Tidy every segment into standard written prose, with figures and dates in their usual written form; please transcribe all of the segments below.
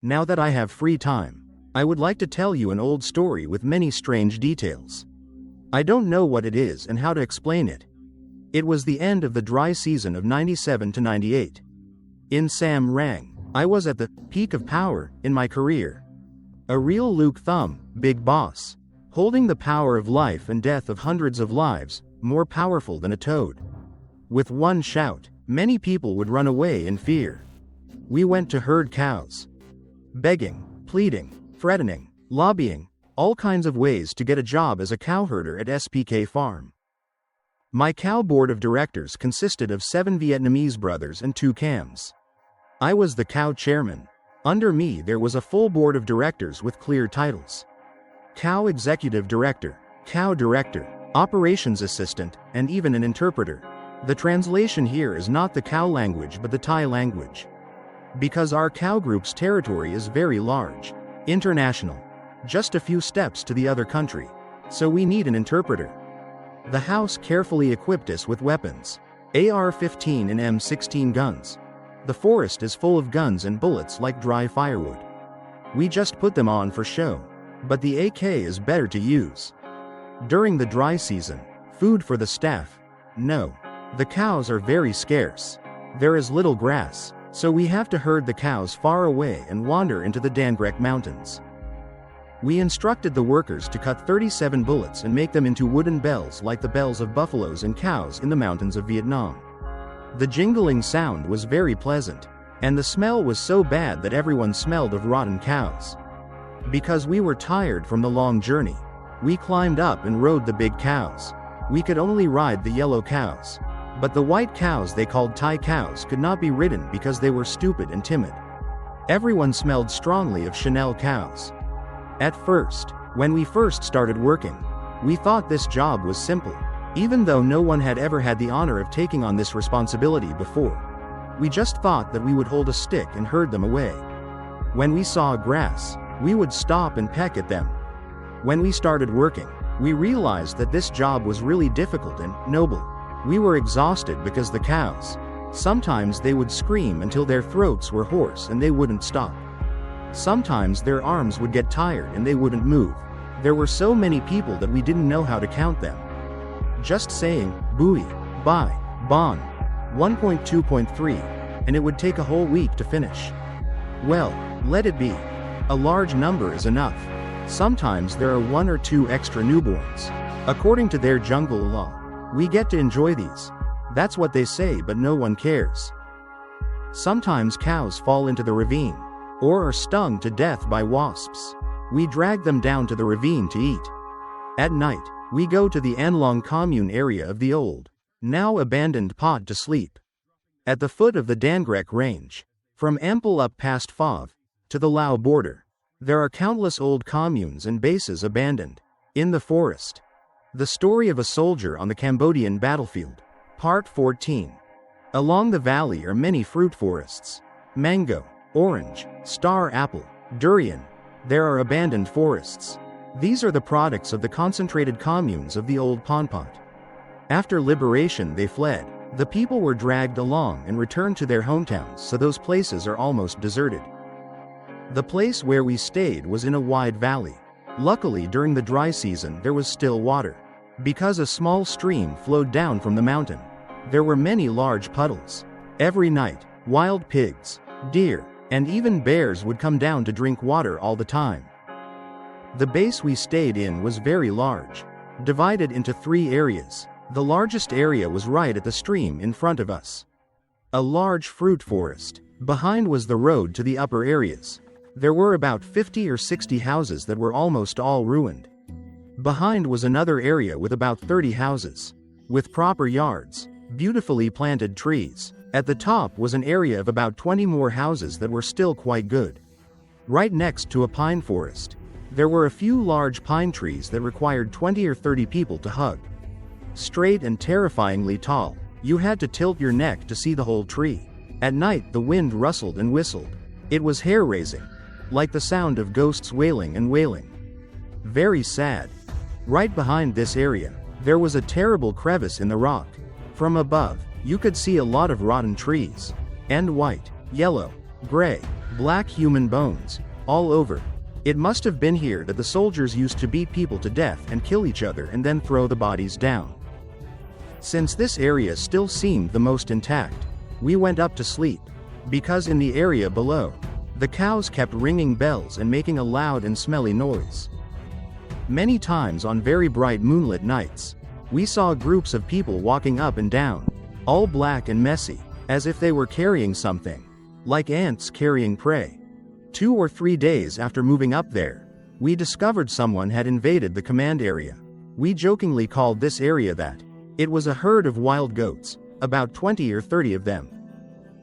Now that I have free time, I would like to tell you an old story with many strange details. I don't know what it is and how to explain it. It was the end of the dry season of 97 to 98. In Sam Rang, I was at the peak of power in my career. A real Luke Thumb, big boss, holding the power of life and death of hundreds of lives, more powerful than a toad. With one shout, many people would run away in fear. We went to herd cows. Begging, pleading, threatening, lobbying, all kinds of ways to get a job as a cowherder at SPK Farm. My cow board of directors consisted of 7 Vietnamese brothers and 2 Cams. I was the cow chairman. Under me there was a full board of directors with clear titles. Cow executive director, cow director, operations assistant, and even an interpreter. The translation here is not the cow language but the Thai language. Because our cow group's territory is very large, international, just a few steps to the other country, so we need an interpreter. The house carefully equipped us with weapons, AR-15 and M16 guns. The forest is full of guns and bullets like dry firewood. We just put them on for show, but the AK is better to use. During the dry season, food for the staff? No. The cows are very scarce. There is little grass, so we have to herd the cows far away and wander into the Dan Grek Mountains. We instructed the workers to cut 37 bullets and make them into wooden bells like the bells of buffaloes and cows in the mountains of Vietnam. The jingling sound was very pleasant, and the smell was so bad that everyone smelled of rotten cows. Because we were tired from the long journey, we climbed up and rode the big cows. We could only ride the yellow cows. But the white cows they called Thai cows could not be ridden because they were stupid and timid. Everyone smelled strongly of Chanel cows. At first, when we first started working, we thought this job was simple, even though no one had ever had the honor of taking on this responsibility before. We just thought that we would hold a stick and herd them away. When we saw grass, we would stop and peck at them. When we started working, we realized that this job was really difficult and noble. We were exhausted because the cows, sometimes they would scream until their throats were hoarse and they wouldn't stop. Sometimes their arms would get tired and they wouldn't move. There were so many people that we didn't know how to count them. Just saying, buoy, bai, bon, 1.2.3, and it would take a whole week to finish. Well, let it be. A large number is enough. Sometimes there are 1 or 2 extra newborns. According to their jungle law, we get to enjoy these. That's what they say, but no one cares. Sometimes cows fall into the ravine, or are stung to death by wasps. We drag them down to the ravine to eat. At night, we go to the Anlong commune area of the old, now abandoned pod to sleep. At the foot of the Dan Grek range, from Ampel up past Phav, to the Lao border, there are countless old communes and bases abandoned. In the forest. The story of a soldier on the Cambodian battlefield. Part 14. Along the valley are many fruit forests. Mango, orange, star apple, durian. There are abandoned forests. These are the products of the concentrated communes of the old Pol Pot. After liberation they fled. The people were dragged along and returned to their hometowns, so those places are almost deserted. The place where we stayed was in a wide valley. Luckily during the dry season there was still water. Because a small stream flowed down from the mountain, there were many large puddles. Every night, wild pigs, deer, and even bears would come down to drink water all the time. The base we stayed in was very large, divided into 3 areas. The largest area was right at the stream in front of us. A large fruit forest. Behind was the road to the upper areas. There were about 50 or 60 houses that were almost all ruined. Behind was another area with about 30 houses, with proper yards, beautifully planted trees. At the top was an area of about 20 more houses that were still quite good. Right next to a pine forest, there were a few large pine trees that required 20 or 30 people to hug. Straight and terrifyingly tall, you had to tilt your neck to see the whole tree. At night the wind rustled and whistled. It was hair-raising, like the sound of ghosts wailing and wailing. Very sad. Right behind this area, there was a terrible crevice in the rock. From above, you could see a lot of rotten trees, and white, yellow, gray, Black human bones, all over. It must have been here that the soldiers used to beat people to death and kill each other and then throw the bodies down. Since this area still seemed the most intact, we went up to sleep, because in the area below, the cows kept ringing bells and making a loud and smelly noise. Many times on very bright moonlit nights, we saw groups of people walking up and down, all black and messy, as if they were carrying something, like ants carrying prey. 2 or 3 days after moving up there, we discovered someone had invaded the command area. We jokingly called this area that. It was a herd of wild goats, about 20 or 30 of them.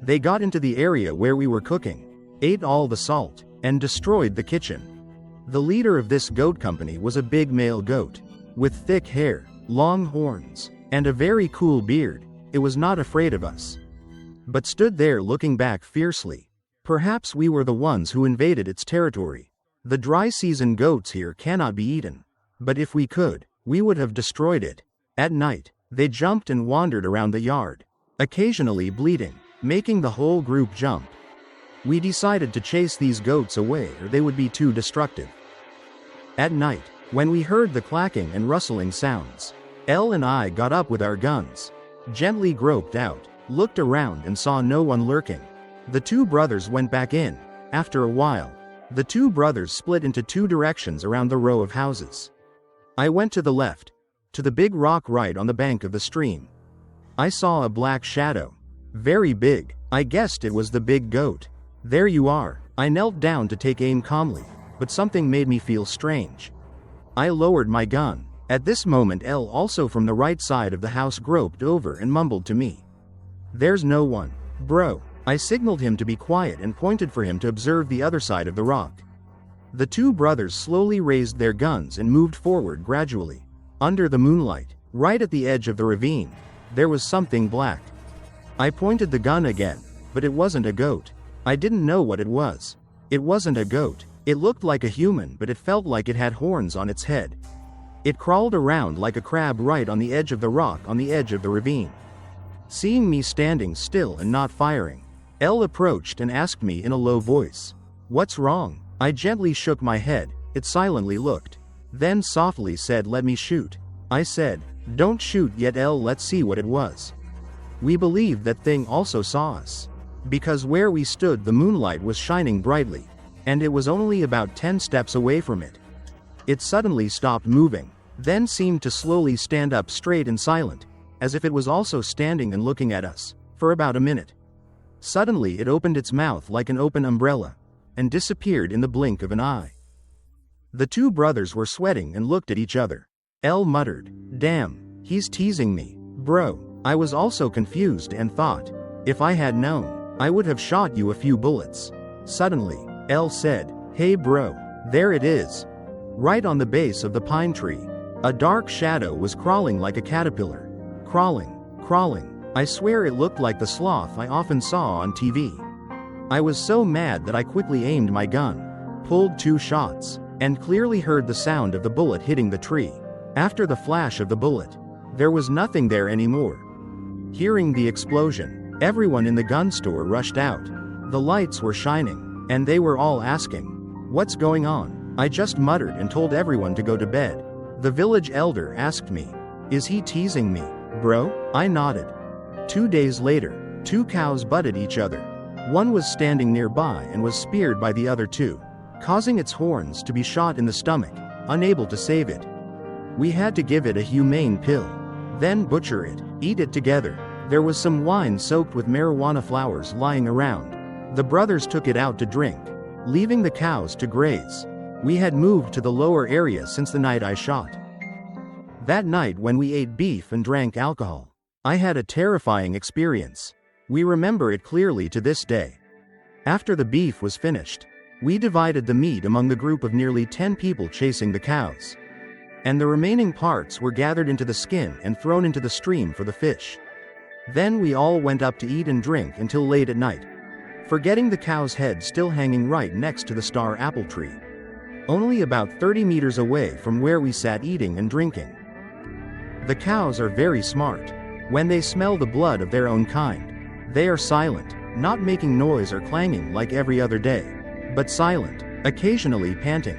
They got into the area where we were cooking, ate all the salt, and destroyed the kitchen. The leader of this goat company was a big male goat, with thick hair, long horns, and a very cool beard. It was not afraid of us, but stood there looking back fiercely. Perhaps we were the ones who invaded its territory. The dry season goats here cannot be eaten, but if we could, we would have destroyed it. At night, they jumped and wandered around the yard, occasionally bleating, making the whole group jump. We decided to chase these goats away or they would be too destructive. At night, when we heard the clacking and rustling sounds, Elle and I got up with our guns, gently groped out, looked around and saw no one lurking. The 2 brothers went back in. After a while, the 2 brothers split into 2 directions around the row of houses. I went to the left, to the big rock right on the bank of the stream. I saw a black shadow, very big. I guessed it was the big goat. There you are. I knelt down to take aim calmly, but something made me feel strange. I lowered my gun. At this moment Elle also from the right side of the house groped over and mumbled to me. There's no one. Bro. I signaled him to be quiet and pointed for him to observe the other side of the rock. The 2 brothers slowly raised their guns and moved forward gradually. Under the moonlight, right at the edge of the ravine, there was something black. I pointed the gun again, but it wasn't a goat. I didn't know what it was. It wasn't a goat. It looked like a human, but it felt like it had horns on its head. It crawled around like a crab right on the edge of the rock on the edge of the ravine. Seeing me standing still and not firing, Elle approached and asked me in a low voice, "What's wrong?" I gently shook my head. It silently looked, then softly said, "Let me shoot." I said, "Don't shoot yet, Elle, let's see what it was." We believed that thing also saw us, because where we stood the moonlight was shining brightly, and it was only about 10 steps away from it. It suddenly stopped moving, then seemed to slowly stand up straight and silent, as if it was also standing and looking at us, for about a minute. Suddenly it opened its mouth like an open umbrella, and disappeared in the blink of an eye. The 2 brothers were sweating and looked at each other. Elle muttered, "Damn, he's teasing me, bro." I was also confused and thought, if I had known, I would have shot you a few bullets. Suddenly, Elle said, "Hey bro, there it is. Right on the base of the pine tree. A dark shadow was crawling like a caterpillar. Crawling, crawling. I swear it looked like the sloth I often saw on TV." I was so mad that I quickly aimed my gun, pulled 2 shots, and clearly heard the sound of the bullet hitting the tree. After the flash of the bullet, there was nothing there anymore. Hearing the explosion, everyone in the gun store rushed out. The lights were shining, and they were all asking, "What's going on?" I just muttered and told everyone to go to bed. The village elder asked me, "Is he teasing me, bro?" I nodded. 2 days later, 2 cows butted each other. One was standing nearby and was speared by the other 2, causing its horns to be shot in the stomach, unable to save it. We had to give it a humane pill, then butcher it, eat it together. There was some wine soaked with marijuana flowers lying around. The brothers took it out to drink, leaving the cows to graze. We had moved to the lower area since the night I shot. That night when we ate beef and drank alcohol, I had a terrifying experience. We remember it clearly to this day. After the beef was finished, we divided the meat among the group of nearly 10 people chasing the cows, and the remaining parts were gathered into the skin and thrown into the stream for the fish. Then we all went up to eat and drink until late at night, forgetting the cow's head still hanging right next to the star apple tree, only about 30 meters away from where we sat eating and drinking. The cows are very smart. When they smell the blood of their own kind, they are silent, not making noise or clanging like every other day. but silent, occasionally panting.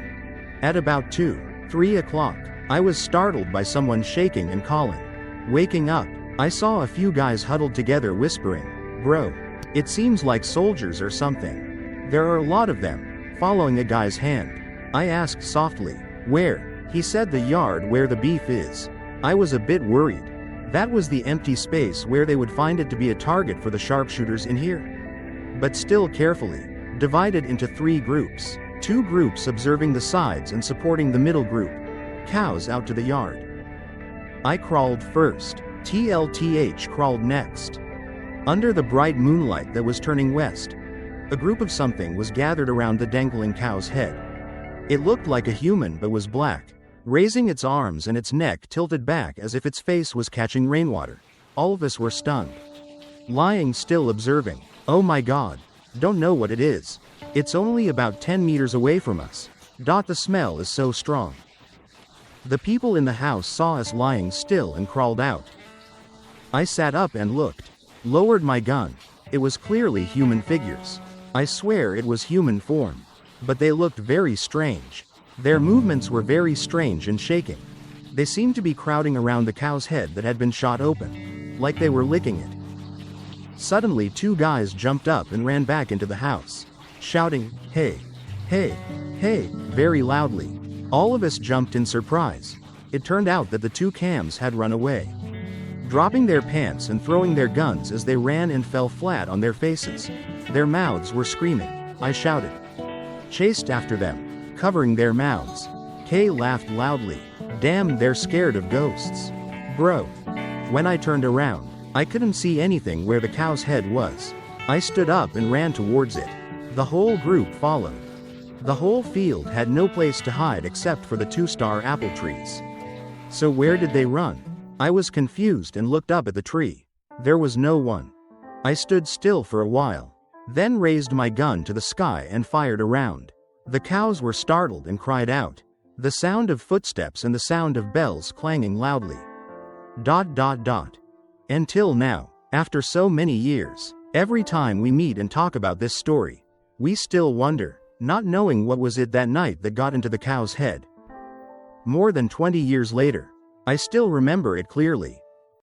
At about 3 o'clock, I was startled by someone shaking and calling. Waking up, I saw a few guys huddled together whispering, "Bro, it seems like soldiers or something. There are a lot of them," following a guy's hand. I asked softly, "Where?" He said, "The yard where the beef is." I was a bit worried. That was the empty space where they would find it to be a target for the sharpshooters in here. But still carefully, divided into 3 groups. 2 groups observing the sides and supporting the middle group. Cows out to the yard. I crawled first. TLTH crawled next. Under the bright moonlight that was turning west, a group of something was gathered around the dangling cow's head. It looked like a human but was black, raising its arms and its neck tilted back as if its face was catching rainwater. All of us were stunned. Lying still observing. "Oh my God. Don't know what it is. It's only about 10 meters away from us. The smell is so strong." The people in the house saw us lying still and crawled out. I sat up and looked. Lowered my gun. It was clearly human figures. I swear it was human form. But they looked very strange. Their movements were very strange and shaking. They seemed to be crowding around the cow's head that had been shot open, like they were licking it. Suddenly 2 guys jumped up and ran back into the house, shouting, "Hey! Hey! Hey!" very loudly. All of us jumped in surprise. It turned out that the 2 cams had run away, dropping their pants and throwing their guns as they ran and fell flat on their faces. Their mouths were screaming. I shouted. Chased after them, covering their mouths. Kay laughed loudly. "Damn, they're scared of ghosts. Bro." When I turned around, I couldn't see anything where the cow's head was. I stood up and ran towards it. The whole group followed. The whole field had no place to hide except for the 2-star apple trees. So where did they run? I was confused and looked up at the tree. There was no one. I stood still for a while, then raised my gun to the sky and fired around. The cows were startled and cried out. The sound of footsteps and the sound of bells clanging loudly. ... Until now, after so many years, every time we meet and talk about this story, we still wonder, not knowing what was it that night that got into the cow's head. More than 20 years later, I still remember it clearly.